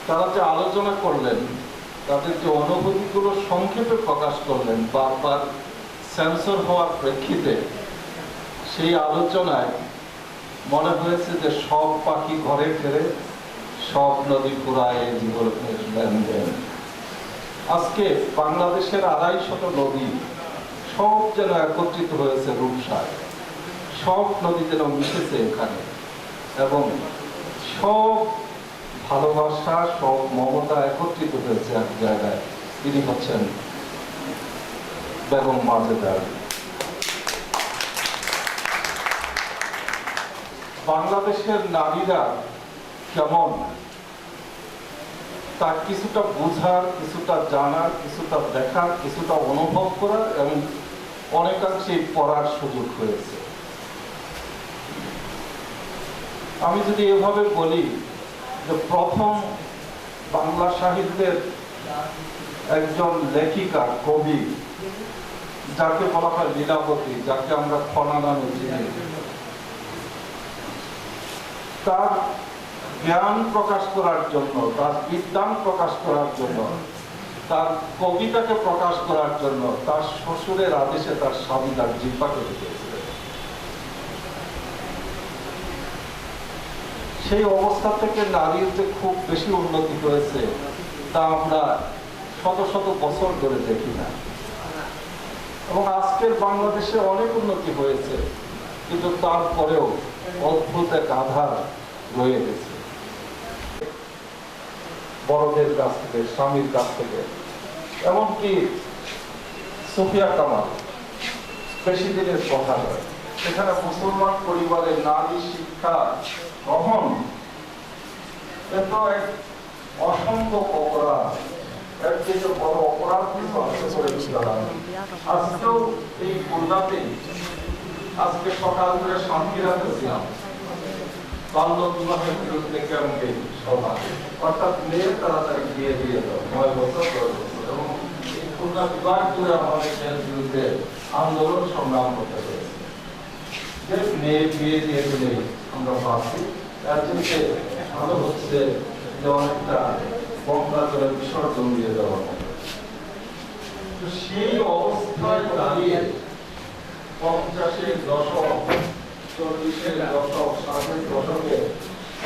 তারা যে আলোচনা করলেন, তাদের যে অনুভূতিগুলো সংক্ষেপে প্রকাশ করলেন বারবার সেন্সর হওয়ার প্রেক্ষিতে, সেই আলোচনায় মনে হয়েছে যে সব পাখি ঘরে ফেরে, সব নদী ফুরায় জীবনের লেনদেন। আজকে বাংলাদেশের 250 নদী সব যেন একত্রিত হয়েছে রূপসায়, সব নদী যেন মিশেছে এখানে, এবং সব ভালোবাসা, সব মমতা একত্রিত হয়েছে এক জায়গায়। তিনি হচ্ছেন বেগম মাজেদা। বাংলাদেশের নারীরা কেমন তা কিছুটা বোঝার, কিছুটা জানার, কিছুটা দেখার, কিছুটা অনুভব করার এবং অনেকাংশে পড়ার সুযোগ হয়েছে। আমি যদি এভাবে বলি যে প্রথম বাংলা সাহিত্যের একজন লেখিকা, কবি, যাকে বলা হয় লীলাবতী, যাকে আমরা খনা নামে চিনি, তার জ্ঞান প্রকাশ করার জন্য, তার বিদ্যান প্রকাশ করার জন্য, তার কবিতাকে প্রকাশ করার জন্য তার শ্বশুরের আদেশে তার স্বামী তার জিহ্বাকে দিয়েছিলেন। সেই অবস্থা থেকে নারীর যে খুব বেশি উন্নতি হয়েছে তা আমরা শত শত বছর ধরে দেখি না। এবং আজকের বাংলাদেশে অনেক উন্নতি হয়েছে, কিন্তু তারপরেও অদ্ভুত এক আধার রয়ে গেছে। বড়দের কাছ থেকে, স্বামীর কাছ থেকে, এমনকি সুফিয়া কামাল বেশি দিনের কথা হয়, সেখানে মুসলমান পরিবারের নারী শিক্ষা গ্রহণ এত এক অসম্ভব অপরাধ, এর থেকে বড় অপরাধ কিন্তু আজকেও এই খুলনাতেই আজকে সকাল করে শান্তিরাতে ছিলাম বাল্য বিবাহের বিরুদ্ধে ক্যাম্পেইন সভা, অর্থাৎ মেয়ে তাড়াতাড়ি বিয়ে দিয়ে দাও, 9 বছর 10 বছর, এবং এই খুলনা বিভাগ জুড়ে আমাদের এর বিরুদ্ধে আন্দোলন সংগ্রাম করতে হয়েছে। যে মেয়ে বিয়ে দিয়ে দিলে আমরা ভাবছি তার জন্য ভালো হচ্ছে যে অনেকটা গঙ্গা জলে বিসর্জন দিয়ে দেওয়া হবে। তো সেই অবস্থায় দাঁড়িয়ে 50-এর দশক, 40-এর দশক, 60-এর দশকে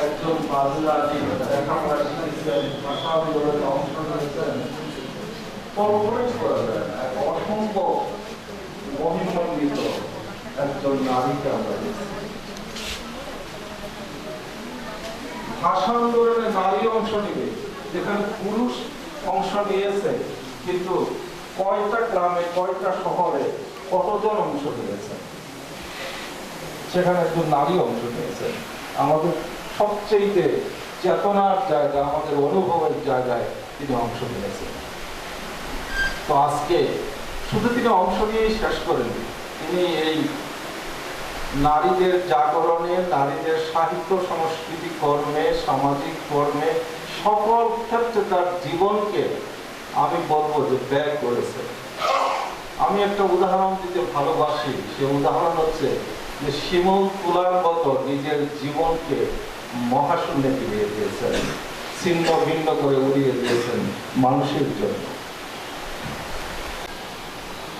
একজন মাজেদা আলী লেখাপড়া শিখেছেন, ভাষা আন্দোলনে অংশ নিয়েছেন, কল্পনাই করা যায় না। এক অসম্ভব মহিমান্বিত একজন নারীকে আমরা দেখছি। ভাষা আন্দোলনে নারী অংশ নিবে, যেখানে পুরুষ অংশ নিয়েছে, কিন্তু কয়টা গ্রামে, কয়টা শহরে কতজন অংশ নিয়েছে, সেখানে একজন নারী অংশ নিয়েছে। আমাদের সবচেয়ে চেতনার জায়গা, আমাদের অনুভবের জায়গায় তিনি অংশ নিয়েছেন। তো আজকে শুধু তিনি অংশ নিয়েই শেষ করেননি, তিনি এই নারীদের জাগরণে, নারীদের সাহিত্য সংস্কৃতি কর্মে, সামাজিক কর্মে, সকল ক্ষেত্রে তার জীবনকে আমি বলবো যে ব্যয় করেছে। আমি একটা উদাহরণ দিতে ভালোবাসি, সে উদাহরণ হচ্ছে যে শিমুল তুলার মতো নিজের জীবনকে মহাশূন্যে ফিরিয়ে দিয়েছেন, ছিন্ন ভিন্ন করে উড়িয়ে দিয়েছেন মানুষের জন্য।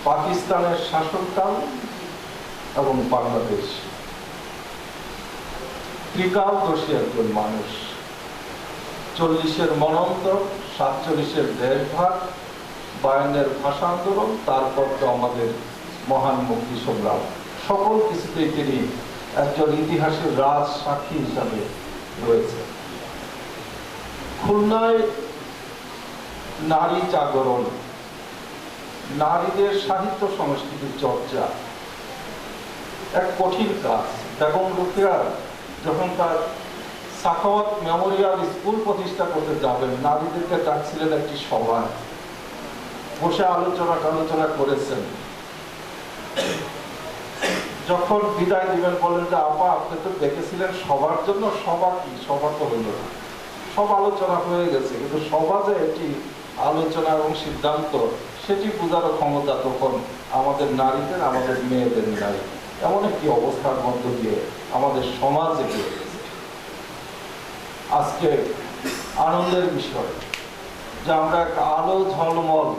পাকিস্তানের শাসনকাল এবং বাংলাদেশ, ত্রিকালদর্শী একজন মানুষ। 40-এর মনন্তর, 47-এর দেশভাগ, 52-এর ভাষা আন্দোলন, তারপর তো আমাদের মহান মুক্তি সংগ্রাম, সকল কিছুতেই তিনি একজন ইতিহাসের রাজ সাক্ষী হিসাবে রয়েছে। খুলনায় নারী জাগরণ, নারীদের সাহিত্য সংস্কৃতির চর্চা এক কঠিন কাজ। বেগম রোকেয়া যখন তার সাখাওয়াত মেমোরিয়াল স্কুল প্রতিষ্ঠা করতে যাবেন, নারীদেরকে ডাকছিলেন একটি সভায়, বসে আলোচনা করেছেন। যখন বিদায় দিবেন বলেন যে আপা, আপনি তো দেখেছিলেন সবার জন্য, সভা কি, সভা তো হলো না, সব আলোচনা হয়ে গেছে, কিন্তু সভা যে এটি আলোচনা এবং সিদ্ধান্ত, সেটি বোঝার ক্ষমতা তখন আমাদের নারীদের, আমাদের মেয়েদের নাই। এমন একটি অবস্থার মধ্য দিয়ে আমাদের সমাজে গিয়ে আজকে আনন্দের বিষয় যে আমরা এক আলো ঝলমল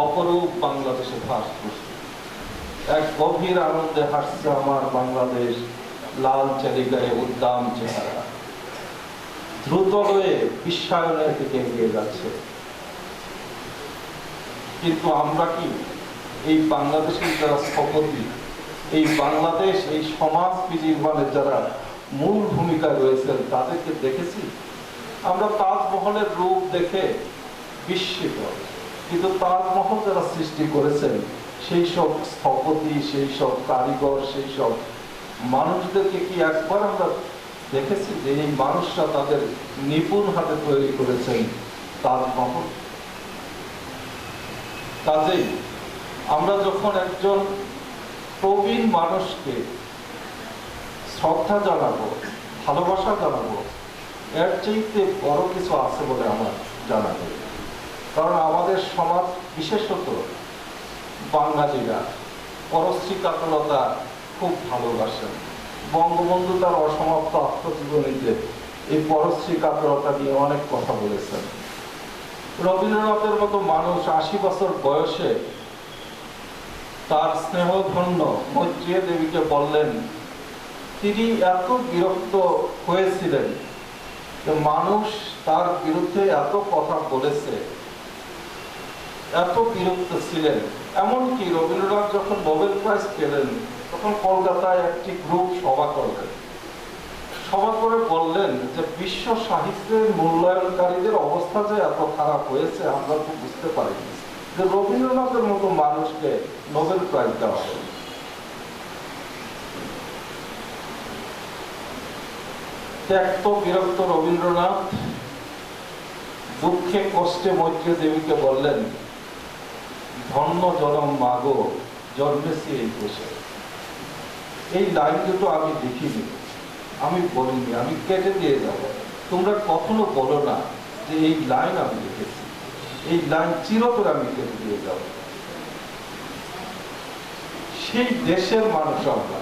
অপরূপ বাংলাদেশে বাস করছি। এক গভীর আনন্দে হাসছে আমার বাংলাদেশ, লাল চালিকায় উদ্দাম চেহারা দ্রুত হয়ে বিশ্বায়নের দিকে এগিয়ে যাচ্ছে। কিন্তু আমরা কি এই বাংলাদেশের যারা স্থপতি, এই বাংলাদেশ এই সমাজ বিনির্মাণের যারা মূল ভূমিকায় রয়েছেন তাদেরকে দেখেছি? আমরা তাজমহলের রূপ দেখে বিস্মিত, কিন্তু তাজমহল যারা সৃষ্টি করেছেন সেই সব স্থপতি, সেই সব কারিগর, সেই সব মানুষদেরকে কি একবার আমরা দেখেছি যে এই মানুষরা তাদের নিপুণ হাতে তৈরি করেছেন তাজমহল? কাজেই আমরা যখন একজন প্রবীণ মানুষকে শ্রদ্ধা জানাবো, ভালোবাসা জানাবো, এর চাইতে বড় কিছু আছে বলে আমার জানা নেই। কারণ আমাদের সমাজ, বিশেষত বাঙালিরা পরশ্রী কাতরতা খুব ভালোবাসেন। বঙ্গবন্ধু তার অসমাপ্ত আত্মজীবনীতে এই পরশ্রী কাতরতা নিয়ে অনেক কথা বলেছেন। রবীন্দ্রনাথের মতো মানুষ ৮০ বছর বয়সে তার স্নেহধন্য মৈত্রী দেবীকে বললেন, তিনি এত বিরক্ত হয়েছিলেন যে মানুষ তার বিরুদ্ধে এত কথা বলেছে, এত বিরক্ত ছিলেন। এমনকি রবীন্দ্রনাথ যখন নোবেল প্রাইজ পেলেন তখন কলকাতায় একটি গ্রুপ সভা করলেন। সভা করে বললেন যে বিশ্ব সাহিত্যের মূল্যায়নকারীদের অবস্থা যে এত খারাপ হয়েছে আমরা তো বুঝতে পারিনি যে রবীন্দ্রনাথের মতো মানুষকে নোবেল প্রাইজ দেওয়া হবে। ত্যক্ত বিরক্ত রবীন্দ্রনাথ দুঃখে কষ্টে মৈত্রী দেবীকে বললেন, ধন্য জনম মাগো জন্মেছি এই দেশে। এই লাইন দুটো আমি লিখিনি, আমি বলিনি, আমি কেটে দিয়ে যাব। তোমরা কখনো বলো না যে এই লাইন আমি লিখেছি, এই লাইন চিরতরে আমি কেটে দিয়ে যাব। সেই দেশের মানুষ আমরা,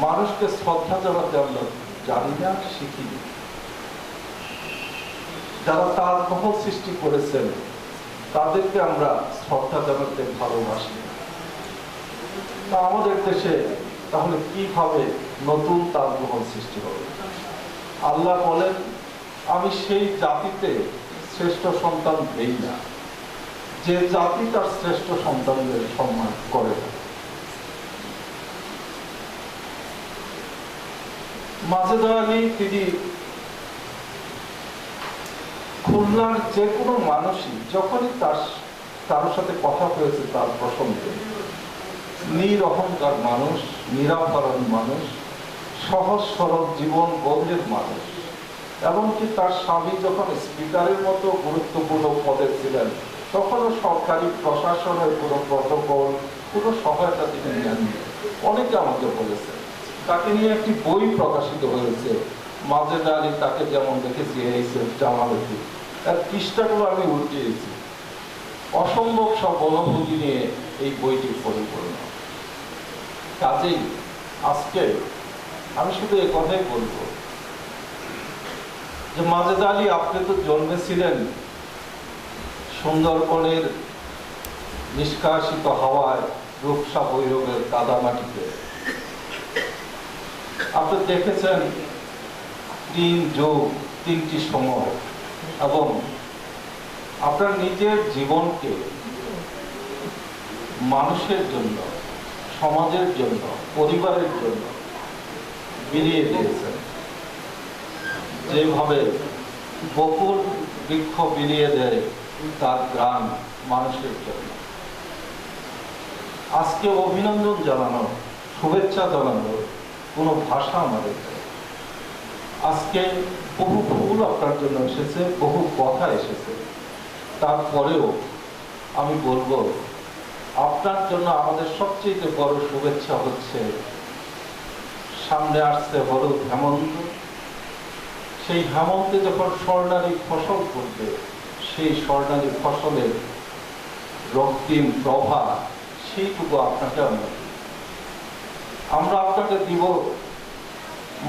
মানুষকে শ্রদ্ধা জানাতে আমরা জানি না, শিখিনি। যারা তাজমহল সৃষ্টি করেছেন তাদেরকে আমরা শ্রদ্ধা জানাতে ভালোবাসি। তা আমাদের দেশে তাহলে কিভাবে নতুন তাজমহল সৃষ্টি হবে? আল্লাহ বলেন, আমি সেই জাতিতে শ্রেষ্ঠ সন্তান দেই না যে জাতি তার শ্রেষ্ঠ সন্তানদের সম্মান করে না। মাজেদা আলী তিনি খুলনার যে কোনো মানুষই যখনই তার কারোর সাথে কথা হয়েছে তার প্রসঙ্গে, নিরহংকার মানুষ, নিরাভরণ মানুষ, সহজ সরল জীবন বোধের মানুষ। এমনকি তার স্বামী যখন স্পিকারের মতো গুরুত্বপূর্ণ পদে ছিলেন তখনও সরকারি প্রশাসনের কোনো প্রটোকল, কোনো সহায়তা তিনি নেননি। অনেকে আমাকে বলেছে, তাকে নিয়ে একটি বই প্রকাশিত হয়েছে, মাজেদা আলী তাকে যেমন দেখেছি এই জামালতি, তার পৃষ্ঠাগুলো আমি উল্টিয়েছি। অসম্ভব সব অনুভূতি নিয়ে এই বইটি পরিপূর্ণ। কাজেই আজকে আমি শুধু এ কথাই বলবো যে মাজেদা আলী, আপনি তো জন্মেছিলেন সুন্দরবনের নিষ্কাশিত হাওয়ায়, রূপসা ভৈরবের কাদামাটিতে। আপনি দেখেছেন ৩ যুগ, ৩টি সময়, এবং আপনার নিজের জীবনকে মানুষের জন্য, সমাজের জন্য, পরিবারের জন্য বিলিয়ে দিয়েছেন। যেভাবে বকুল বৃক্ষ বিলিয়ে দেয় তার গ্রাম মানুষের জন্য। আজকে অভিনন্দন জানানো, শুভেচ্ছা জানানো কোনো ভাষা আমাদের নেই। আজকে বহু ফুল আপনার জন্য এসেছে, বহু কথা এসেছে, তারপরেও আমি বলবো আপনার জন্য আমাদের সবচেয়ে বড় শুভেচ্ছা হচ্ছে সামনে আসছে হলুদ হেমন্ত। সেই হেমন্তে যখন স্বর্ণালী ফসল করবে, সেই স্বর্ণালী ফসলের রক্তিম প্রভা সেইটুকু আপনাকে আমরা আপনাকে দিব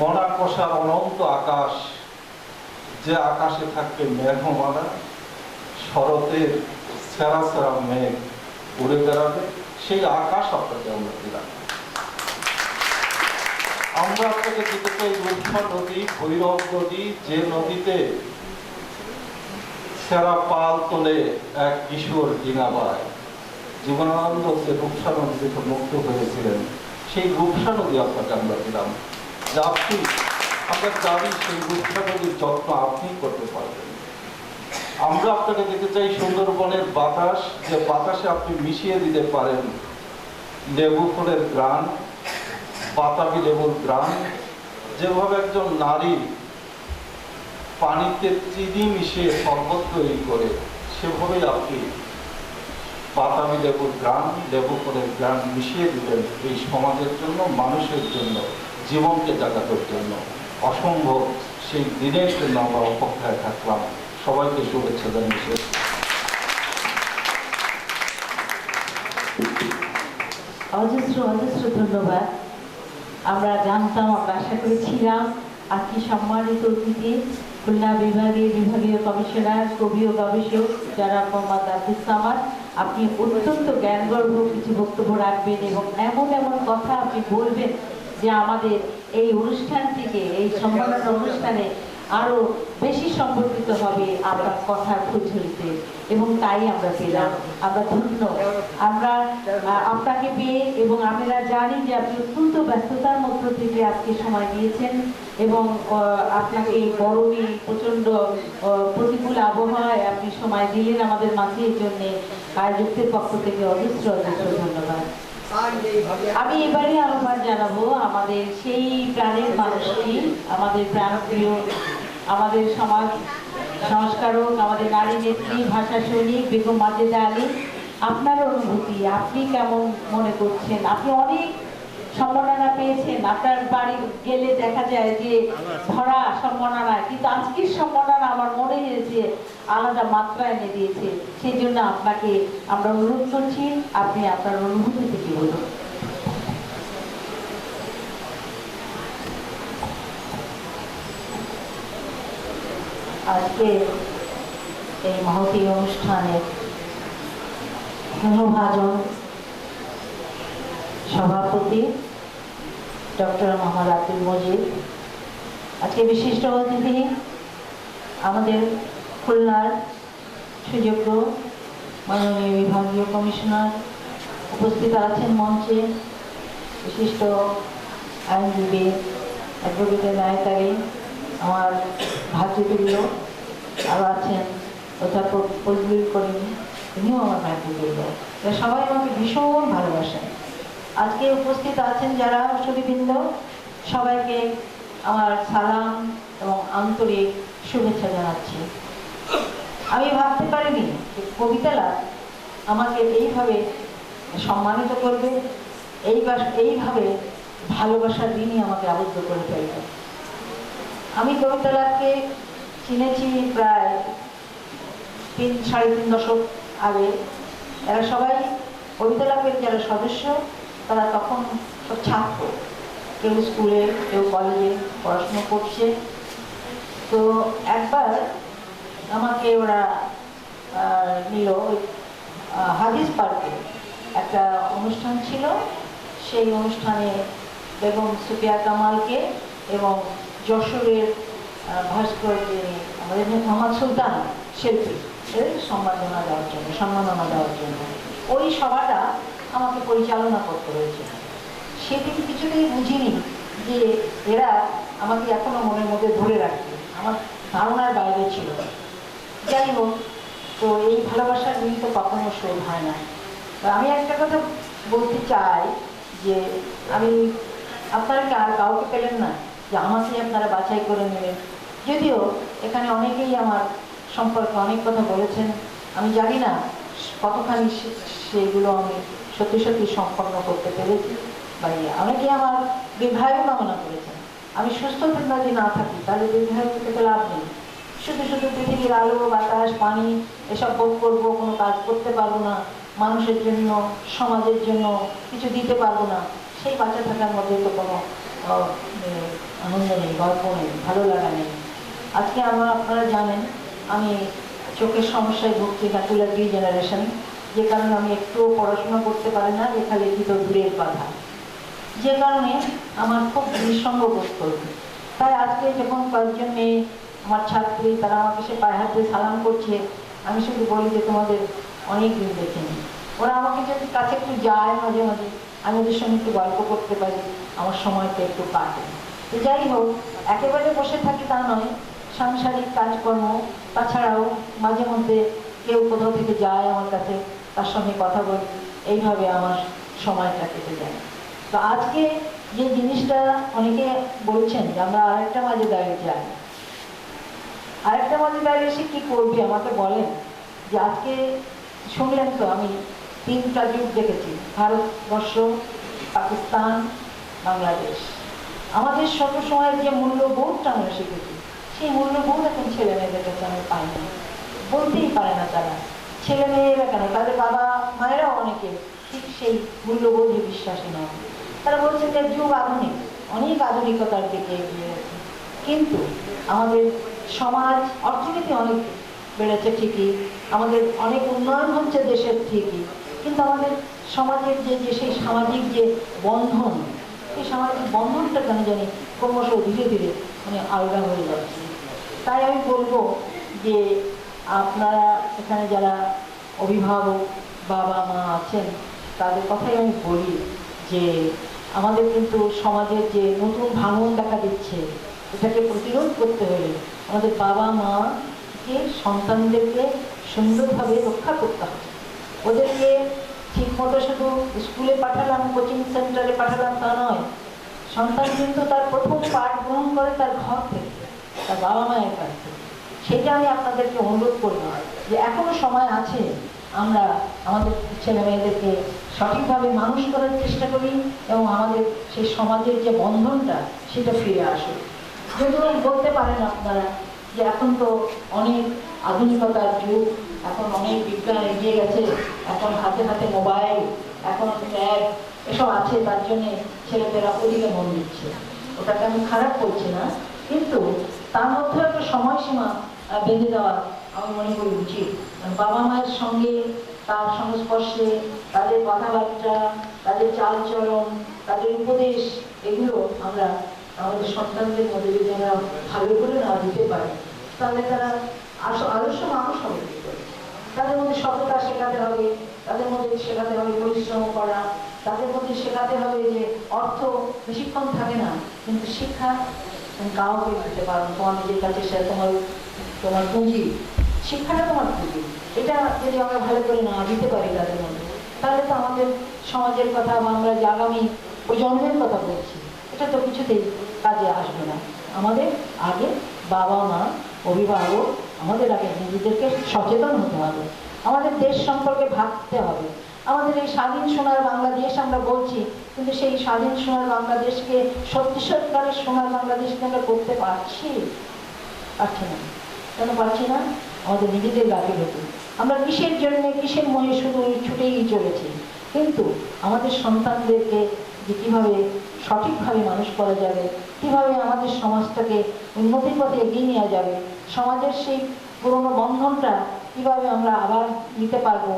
মনা কষার অনন্ত আকাশ, যে আকাশে থাকবে মেঘমালা, শরতের সেরা সেরা মেঘ উড়ে বেড়াবে, সেই আকাশ আপনাকে আমরা দিলাম। আমরা আপনাকে দিতে চাই রূপসা নদী, ভৈরব নদী, যে নদীতে সেরা পাল তোলে এক কিশোর ডিঙাবায়, জীবনানন্দ যে রূপসা নদী থেকে মুক্ত হয়েছিলেন, সেই রূপসা নদী আপনাকে আমরা দিলাম। যা আপনি, আমরা জানি সেই রূপসা নদীর যত্ন আপনি করতে পারবেন। আমরা আপনাকে দিতে চাই সুন্দরবনের বাতাস, যে বাতাসে আপনি মিশিয়ে দিতে পারেন লেবু ফুলের গ্রান, বাতাবি লেবুর গ্রান। যেভাবে একজন নারী পানিতে চিনি মিশিয়ে শরবত তৈরি করে, সেভাবেই আপনি বাতাবি লেবুর গ্রান, লেবু ফুলের গ্রান মিশিয়ে দিলেন এই সমাজের জন্য, মানুষের জন্য, জীবনকে জাগানোর জন্য। অসম্ভব সেই দিনের জন্য আমরা অপেক্ষায় থাকলাম। সবাইকে শুভেচ্ছা জানিয়েছি। অজস্র অজস্র ধন্যবাদ। আমরা জানতাম, আমরা আশা করেছিলাম আজকে সম্মানিত অতিথি খুলনা বিভাগের বিভাগীয় কমিশনার, কবি ও গবেষক যারা মোহাম্মদ আব্দুস সামাদ, আপনি অত্যন্ত জ্ঞানগর্ভ কিছু বক্তব্য রাখবেন এবং এমন এমন কথা আপনি বলবেন যে আমাদের এই অনুষ্ঠানটিকে, এই সম্মাননা অনুষ্ঠানে আরো বেশি সম্পর্কিত হবে আপনার কথার প্রচলিতে, এবং তাই আমরা পেলাম। আমরা ধন্য আমরা আপনাকে পেয়ে, এবং আমরা জানি যে আপনি অত্যন্ত ব্যস্ততার মধ্য থেকে আজকে সময় দিয়েছেন এবং আপনাকে গরমে প্রচন্ড প্রতিকূল আবহাওয়ায় আপনি সময় দিলেন আমাদের মাঝে। এই জন্য আয়োজকদের পক্ষ থেকে অজস্র অজস্র ধন্যবাদ। আমি এবারে আহ্বান জানাবো আমাদের সেই প্রাণের মানুষটি, আমাদের প্রাণপ্রিয়, আমাদের সমাজ সংস্কারক, আমাদের নারী নেত্রী, ভাষা সৈনিক বেগম মাজেদা আলী। আপনার অনুভূতি, আপনি কেমন মনে করছেন? আপনি অনেক সম্মাননা পেয়েছেন, আপনার বাড়ি গেলে দেখা যায় যে ভরা সম্মাননা, কিন্তু আজকের সম্মাননা আমার মনে হয়েছে আলাদা মাত্রা এনে দিয়েছে। সেই জন্য আপনাকে আমরা অনুরোধ করছি, আপনি আপনার অনুভূতি থেকে বলুন। আজকে এই মহতী অনুষ্ঠানের স্নেহভাজন সভাপতি ডক্টর মোহাম্মদ আব্দুল মজিদ, আজকে বিশিষ্ট অতিথি আমাদের খুলনার সুযোগ্য মাননীয় বিভাগীয় কমিশনার, উপস্থিত আছেন মঞ্চে বিশিষ্ট আইনজীবী অ্যাডভোকেট নায়িকারী, আমার ভাতৃতুল্য, আরও আছেন অধ্যাপক ফজলুল করিম, তিনিও আমার ভাতৃতুল্য। সবাই আমাকে ভীষণ ভালোবাসেন। আজকে উপস্থিত আছেন যারা অতিথিবৃন্দ, সবাইকে আমার সালাম এবং আন্তরিক শুভেচ্ছা জানাচ্ছি। আমি ভাবতে পারিনি যে কবিতালা আমাকে এইভাবে সম্মানিত করবে, এইভাবে ভালোবাসার দিনই আমাকে আবদ্ধ করে ফেলবে। আমি কবিতালাকে চিনেছি প্রায় 3-3.5 দশক আগে। এরা সবাই কবিতালাপের যারা সদস্য, তারা তখন সব ছাত্র, কেউ স্কুলে কেউ কলেজে পড়াশুনো করছে। তো একবার আমাকে ওরা নিল হাদিস পার্কে, একটা অনুষ্ঠান ছিল। সেই অনুষ্ঠানে বেগম সুফিয়া কামালকে এবং যশোরের ভাস্কর যে আমাদের মোহাম্মদ সুলতান শিল্পী এর সম্মাননা দেওয়ার জন্য ওই সভাটা আমাকে পরিচালনা করতে হয়েছে। সেদিন কিছুতেই বুঝিনি যে এরা আমাকে এখনো মনের মধ্যে ধরে রাখবে, আমার ধারণার বাইরে ছিল। যাই হোক, তো এই ভালোবাসার দিন তো কখনো শোধ হয় না। আমি একটা কথা বলতে চাই যে আমি আপনারা আর কাউকে পেলেন না যে আমাকে আপনারা বাছাই করে নেবেন। যদিও এখানে অনেকেই আমার সম্পর্কে অনেক কথা বলেছেন, আমি জানি না কতখানি সেগুলো আমি সত্যি সত্যি সম্পন্ন করতে পেরেছি। বা অনেকে আমার দীর্ঘায়ু কামনা করেছেন। আমি সুস্থ যদি না থাকি তাহলে দীর্ঘায়ু থেকে লাভ নেই। শুধু শুধু পৃথিবীর আলো বাতাস পানি এসব ভোগ করবো, কোনো কাজ করতে পারবো না, মানুষের জন্য সমাজের জন্য কিছু দিতে পারবো না, সেই বাঁচা থাকার মধ্যে তো কোনো আনন্দ নেই, গল্প নেই, ভালো লাগা নেই। আজকে আপনারা জানেন আমি চোখের সমস্যায় ভুগছি, ম্যাকুলার ডিজেনারেশন, যে কারণে আমি একটু পড়াশোনা করতে পারি না, লেখালেখি তো দূরের কথা, যে কারণে আমার খুব নিঃসঙ্গ বোধ করবে। তাই আজকে যখন কয়েকজন মেয়ে আমার ছাত্রী তারা আমাকে সে পায়ে হাত দিয়ে সালাম করছে, আমি শুধু বলি যে তোমাদের অনেক দিন দেখিনি। ওরা আমাকে যদি কাছে একটু যায় মাঝে মাঝে, আমি ওদের সঙ্গে একটু গল্প করতে পারি, আমার সময়টা একটু কাটে। তো যাই হোক, একেবারে বসে থাকি তা নয়, সাংসারিক কাজকর্ম, তাছাড়াও মাঝে মধ্যে কেউ কোথাও থেকে যায় আমার কাছে, তার সঙ্গে কথা বলি, এইভাবে আমার সময়টা কেটে যায়। তো আজকে যে জিনিসটা অনেকে বলছেন যে আমরা আরেকটা মাঝেদারে যাই, আরেকটা মাঝেদারে এসে কি করবি আমাকে বলেন। যে আজকে শুনলেন তো আমি 3টা যুগ দেখেছি, ভারতবর্ষ, পাকিস্তান, বাংলাদেশ। আমাদের সব সময়ের যে মূল্যবোধটা আমরা শিখেছি, সেই মূল্যবোধ এখন ছেলে মেয়েদের কাছে আমি পাই না, বলতেই পারে না তারা। ছেলে মেয়েরা কেন, তাদের বাবা মায়েরাও অনেকে ঠিক সেই মূল্যবোধে বিশ্বাসী নয়। তারা বলছে যে যুগ আধুনিক, অনেক আধুনিকতার দিকে এগিয়ে গেছে, কিন্তু আমাদের সমাজ অর্থনীতি অনেক বেড়েছে ঠিকই, আমাদের অনেক উন্নয়ন হচ্ছে দেশের ঠিকই, কিন্তু আমাদের সমাজের যে সেই সামাজিক যে বন্ধন, এই সামাজিক বন্ধনটা কেন জানি ক্রমশ ধীরে ধীরে আলগা হয়ে যাচ্ছে। তাই আমি বলবো যে আপনারা এখানে যারা অভিভাবক বাবা মা আছেন, তাদের কথাই আমি বলি যে আমাদের কিন্তু সমাজের যে নতুন ভাঙন দেখা দিচ্ছে, এটাকে প্রতিরোধ করতে হলে আমাদের বাবা মাকে সন্তানদেরকে সুন্দরভাবে রক্ষা করতে হবে। ওদেরকে ঠিক মতো শুধু স্কুলে পাঠালাম, কোচিং সেন্টারে পাঠালাম তা নয়, সন্তান কিন্তু তার প্রথম পাঠ গ্রহণ করে তার ঘর থেকে, তার বাবা মায়ের কাছ থেকে। সেটা আমি আপনাদেরকে অনুরোধ করব যে এখনো সময় আছে, আমরা আমাদের ছেলে মেয়েদেরকে সঠিকভাবে মানুষ করার চেষ্টা করি এবং আমাদের সেই সমাজের যে বন্ধনটা সেটা ফিরে আসে। যদিও বলতে পারেন আপনারা যে এখন তো অনেক আধুনিকতার যুগ, এখন অনেক বিজ্ঞান এগিয়ে গেছে, এখন হাতে হাতে মোবাইল, এখন ট্যাব এসব আছে, তার জন্যে ছেলেমেয়েরা ওদিকে মন দিচ্ছে, ওটাকে আমি খারাপ করছি না, কিন্তু তার মধ্যে একটা সময়সীমা বেঁধে দেওয়া আমি মনে করি উচিত। বাবা মায়ের সঙ্গে, তার সংস্পর্শে, তাদের কথাবার্তা, তাদের চালচলন, তাদের উপদেশ, এগুলো আমরা আমাদের সন্তানদের মধ্যে যদি আমরা ভালো করে না দিতে পারি, তাহলে তারা আদর্শ মানুষ হবে কি করে। তাদের মধ্যে সততা শেখাতে হবে, তাদের মধ্যে শেখাতে হবে পরিশ্রম করা, তাদের মধ্যে শেখাতে হবে যে অর্থ বেশিক্ষণ থাকে না, কিন্তু শিক্ষা তুমি কাউকে দিতে পারো, তোমার নিজের কাছে সে তোমার পুঁজি, শিক্ষাটা তোমার পুঁজি। এটা যদি আমরা ভালো করে না দিতে পারি তাদের মধ্যে, তাহলে তো আমাদের সমাজের কথা বা আমরা যে আগামী প্রজন্মের কথা বলছি, এটা তো কিছুতেই কাজে আসবে না। আমাদের আগে বাবা মা, অভিভাবক, আমাদের আগে নিজেদেরকে সচেতন হতে হবে, আমাদের দেশ সম্পর্কে ভাবতে হবে। আমাদের এই স্বাধীন সোনার বাংলাদেশ আমরা বলছি, কিন্তু সেই স্বাধীন সোনার বাংলাদেশকে সত্যি সত্যিকারের সোনার বাংলাদেশকে আমরা করতে পারছি না। কেন পারছি না? আমাদের নিজেদের গাফিলতি। আমরা কিসের জন্য, কিসের মনে শুধু ছুটেই চলেছি, কিন্তু আমাদের সন্তানদেরকে যে কীভাবে সঠিকভাবে মানুষ করা যাবে, কীভাবে আমাদের সমাজটাকে উন্নতির পথে এগিয়ে নেওয়া যাবে, সমাজের সেই পুরনো বন্ধনটা কীভাবে আমরা আবার নিতে পারবো,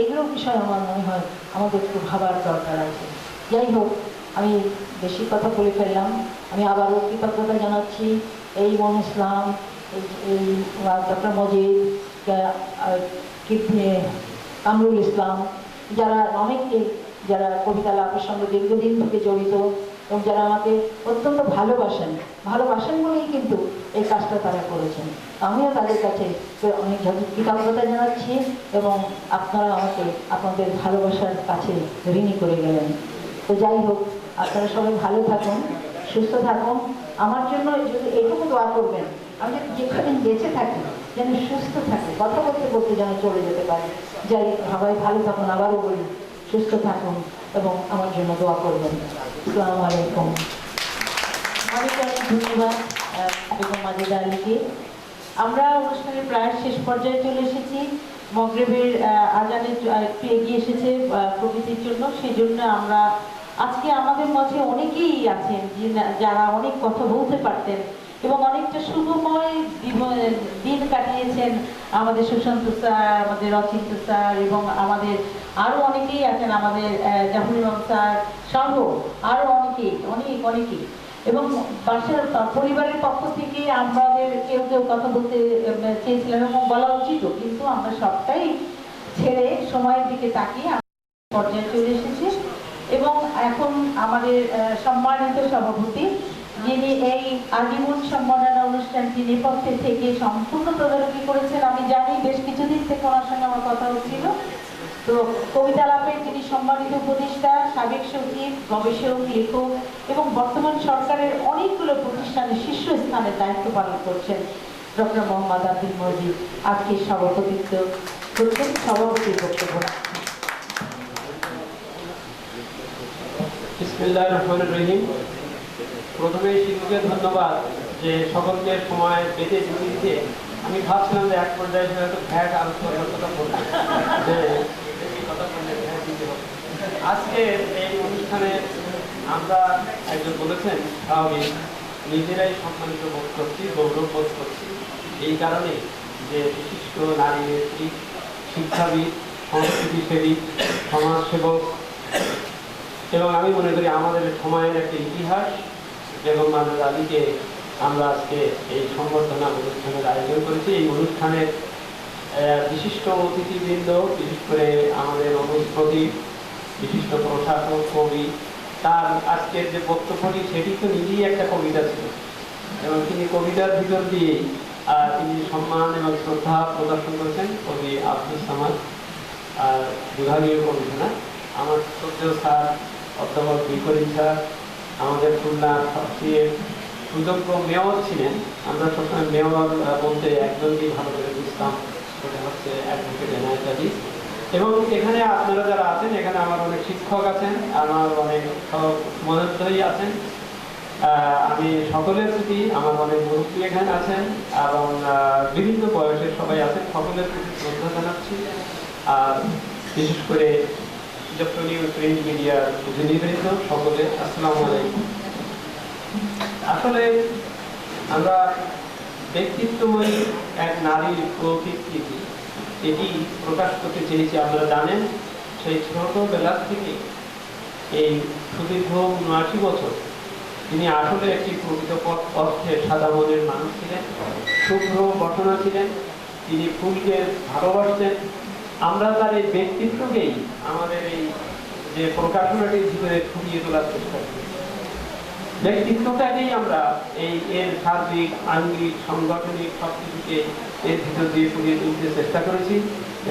এগুলোর বিষয়ে আমার মনে হয় আমাদের একটু ভাবার দরকার আছে। যাই হোক, আমি বেশি কথা বলে ফেললাম। আমি আবারও কৃতজ্ঞতা জানাচ্ছি এই মন ইসলাম, এই ডক্টর মজিদ, কামরুল ইসলাম, যারা অনেককে, যারা কবিতা লাভের সঙ্গে দীর্ঘদিন থেকে জড়িত এবং যারা আমাকে অত্যন্ত ভালোবাসেন বলেই কিন্তু এই কাজটা তারা করেছেন। আমিও তাদের কাছে অনেক কৃতজ্ঞতা জানাচ্ছি এবং আপনারা আমাকে আপনাদের ভালোবাসার কাছে ঋণী করে গেলেন। তো যাই হোক, আপনারা সবাই ভালো থাকুন, সুস্থ থাকুন। আমার জন্য যদি এটুকু দোয়া করবেন, আমি যেখানে বেঁচে থাকি যেন সুস্থ থাকি, কথা বলতে বলতে যেন চলে যেতে পারি। যাই সবাই ভালো থাকুন, আবারও বলি সুস্থ থাকুন এবং আমার জন্য দোয়া করবেন। আসসালামু আলাইকুম। অনেক অনেক ধন্যবাদ বেগম মাজেদা আলীকে। আমরা অনুষ্ঠানের প্রায় শেষ পর্যায়ে চলে এসেছি। মগরিবের আজানের একটু এগিয়ে এসেছে প্রকৃতির জন্য, সেই জন্য আমরা আজকে আমাদের মাঝে অনেকেই আছেন যারা অনেক কথা বলতে পারতেন, এবং অনেকটা শুভময় দিন কাটিয়েছেন আমাদের সুশান্ত স্যার, আমাদের অচিন্ত স্যার এবং আমাদের আরো অনেকেই আছেন, আমাদের জাফর ইমাম স্যার সহ আরো অনেকেই। এবং বাসার পরিবারের পক্ষ থেকে আমাদের কেউ কথা বলতে চেয়েছিলাম এবং বলা উচিত, কিন্তু আমরা সবটাই ছেড়ে সময়ের দিকে তাকিয়ে পর্যায়ে চলে এসেছি। এবং এখন আমাদের সম্মানিত সভাপতি, যিনি এই আজীবন সম্মাননা অনুষ্ঠানটি নেপথ্যে থেকে সম্পূর্ণ তদারকি করেছেন, আমি জানি বেশ কিছুদিন থেকে ওনার সঙ্গে আমার কথা হচ্ছিল। তো কবিতা আলাপের যিনি সম্মানিত উপদেষ্টা, সাবেক সচিব, গবেষক, লেখক এবং বর্তমান সরকারের অনেকগুলো প্রতিষ্ঠানের শীর্ষস্থানের দায়িত্ব পালন করছেন ডক্টর মোহাম্মদ আব্দুল মজিদ, আজকে সভাপতিত্ব করছেন। সভাপতির বক্তব্য। বিসমিল্লাহির রহমানির রহিম। প্রথমে শিল্পীকে ধন্যবাদ যে সকলকে সময় পেতে দিতে। আমি ভাবছিলাম যে এক পর্যায়ে হয়তো ভ্যাট আলোচনার কথা বলবো, যে এই কথা বললে ভ্যাট দিতে হবে। আজকে এই অনুষ্ঠানে আমরা একজন বলেছেন স্বাভাবিক নিজেরাই সম্মানিত বোধ করছি, গৌরব বোধ করছি এই কারণে যে বিশিষ্ট নারী নেত্রী, শিক্ষাবিদ, সংস্কৃতিসেবী, সমাজসেবক এবং আমি মনে করি আমাদের সময়ের একটা ইতিহাস বেগম মাজেদা আলীকে আমরা আজকে এই সংবর্ধনা অনুষ্ঠানের আয়োজন করেছি। এই অনুষ্ঠানের বিশিষ্ট অতিথিবৃন্দ, বিশেষ করে আমাদের অনুষ্ঠতি বিশিষ্ট প্রশাসক, কবি, তার আজকের যে বক্তব্যটি সেটি তো নিজেই একটা কবিতা ছিল এবং তিনি কবিতার ভিতর দিয়ে তিনি সম্মান এবং শ্রদ্ধা প্রদর্শন করেছেন কবি আব্দুল সামাদ, বিভাগীয় কমিশনার, আমার শ্রদ্ধেয় স্যার অধ্যাপক বিকরিম স্যার, আমাদের খুলনার সবচেয়ে সুযোগ্য মেয়র ছিলেন। আমরা সবসময় মেয়র বলতে একজনকেই ভালো করে বুঝতাম, সেটা হচ্ছে অ্যাডভোকেট এনায়েত আলী। এবং এখানে আপনারা যারা আছেন, এখানে আমার অনেক শিক্ষক আছেন, আমার অনেক মনোযোগী আছেন। আমি সকলের প্রতি, আমার অনেক মুরব্বী এখানে আছেন এবং বিভিন্ন বয়সের সবাই আছেন, সকলের প্রতি শ্রদ্ধা জানাচ্ছি। আর বিশেষ করে ইলেকট্রনিক প্রিন্ট মিডিয়ার প্রতিনিধিবৃন্দ সকলে আসসালামু আলাইকুম। আসলে আমরা ব্যক্তিত্বময়ী এক নারীর প্রকৃতি এটি প্রকাশ করতে চেয়েছি। আপনারা জানেন সেই ছোটবেলা থেকে এই সুদীর্ঘ ৭৯ বছর তিনি আসলে একটি প্রকৃত অর্থে সাদা মনের মানুষ ছিলেন, শুভ্র বসনা ছিলেন, তিনি ফুলকে ভালোবাসতেন। আমরা তার এই ব্যক্তিত্বকেই আমাদের এই যে প্রকাশনাটির ভিতরে ফুটিয়ে তোলার চেষ্টা করি। ব্যক্তিত্বটাকেই আমরা এর সার্বিক, আঙ্গিক, সাংগঠনিক সবকিছুকে এর ভিতর দিয়ে ফুটিয়ে তুলতে চেষ্টা করেছি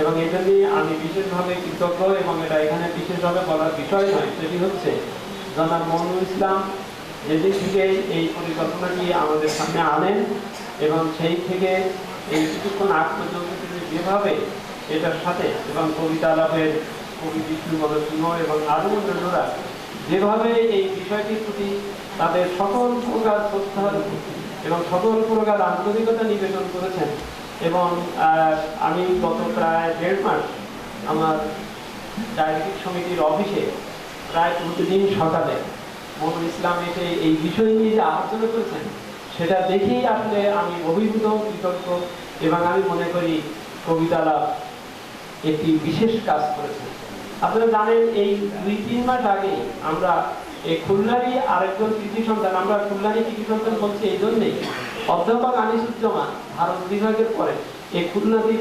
এবং এটা নিয়ে আমি বিশেষভাবে কৃতজ্ঞ। এবং এটা এখানে বিশেষভাবে বলার বিষয় নয়, সেটি হচ্ছে জনাব মনিরুল ইসলাম যেদিন থেকে এই পরিকল্পনাটি আমাদের সামনে আনেন এবং সেই থেকে এই কিছুক্ষণ আগ পর্যন্ত তিনি যেভাবে এটার সাথে এবং কবিতা আলাপের কবি বিষ্ণুপদ সিংহ এবং আরও অন্যান্যরা যেভাবে এই বিষয়টির প্রতি তাদের সকল প্রকার শ্রদ্ধা এবং সকল প্রকার আন্তরিকতা নিবেদন করেছেন। এবং আমি গত প্রায় ১.৫ মাস আমার ডায়াবেটিক সমিতির অফিসে প্রায় প্রতিদিন সকালে মনিরুল ইসলাম এসে এই বিষয় নিয়ে যে আলোচনা করেছেন সেটা দেখেই আসলে আমি অভিভূত, কৃতজ্ঞ এবং আমি মনে করি কবিতা আলাপ একটি বিশেষ কাজ করেছে। আপনারা জানেন এই ২-৩ মাস আগে আমরা এই খুলনারই আরেকজন কৃতি সন্তান, আমরা খুলনারই কৃতি সন্তান বলছি এই জন্যেই, অধ্যাপক আনিসুজ্জামান ভারত বিভাগের পরে এই খুলনাতেই